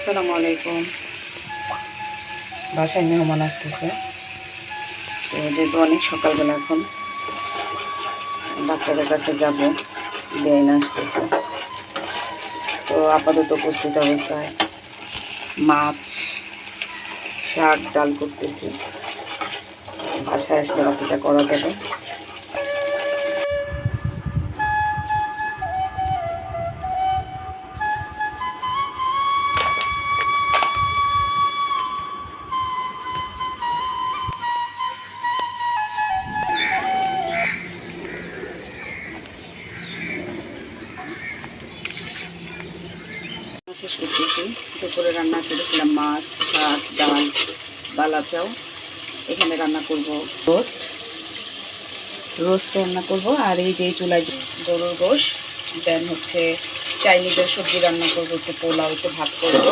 আসসালামু আলাইকুম। বাসায় মেহমান আসতেছে, তো যেহেতু অনেক সকালবেলা এখন ডাক্তারের কাছে যাব, বেআইন আসতেছে, তো আপাতত উপস্থিত অবস্থায় মাছ, শাক, ডাল করতেছি। বাসায় আসলে বাকিটা করা যাবে। শেষ করতেছি। দুপুরে রান্না করেছিলাম মাছ, শাক, ডাল, বালা চাউ। এখানে রান্না করব রোস্ট রান্না করব। আর এই যে চুলায় গরুর গোশ, দেন হচ্ছে চাইনিজের সবজি রান্না করব, একটু পোলাও, একটু ভাত করব।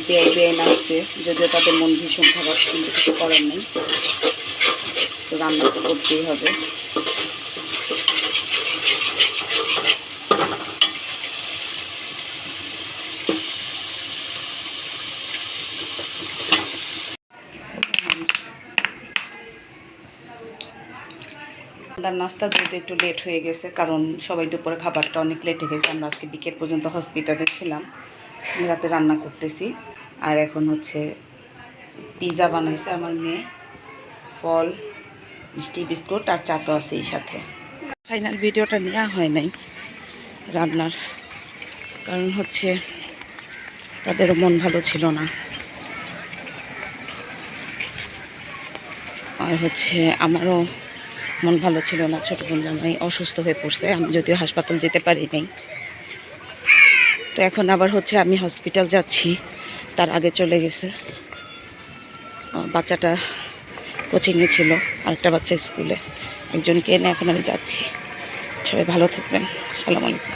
বেআইন আসছে, যদিও তাদের মন ভীষণ খারাপ, কিন্তু কিছু করার নেই, তো রান্না তো করতেই হবে। নাস্তা যেহেতু একটু লেট হয়ে গেছে, কারণ সবাই দুপুরে খাবারটা অনেক লেটে গেছে। আমরা আজকে বিকেল পর্যন্ত হসপিটালে ছিলাম, রাতে রান্না করতেছি। আর এখন হচ্ছে পিৎজা বানাইছে আমার মেয়ে, ফল, মিষ্টি, বিস্কুট আর চা তো আছে এই সাথে। ফাইনাল ভিডিওটা নেওয়া হয় নাই রান্নার, কারণ হচ্ছে তাদেরও মন ভালো ছিল না, আর হচ্ছে আমারও মন ভালো ছিল না। ছোটো বোন জামাই অসুস্থ হয়ে পড়ছে, আমি যদিও হাসপাতাল যেতে পারি নাই। তো এখন আবার হচ্ছে আমি হসপিটাল যাচ্ছি, তার আগে চলে গেছে। বাচ্চাটা কোচিংয়ে ছিল, আরেকটা বাচ্চা স্কুলে, একজনকে এনে এখন আমি যাচ্ছি। সবাই ভালো থাকবেন। আসসালামু আলাইকুম।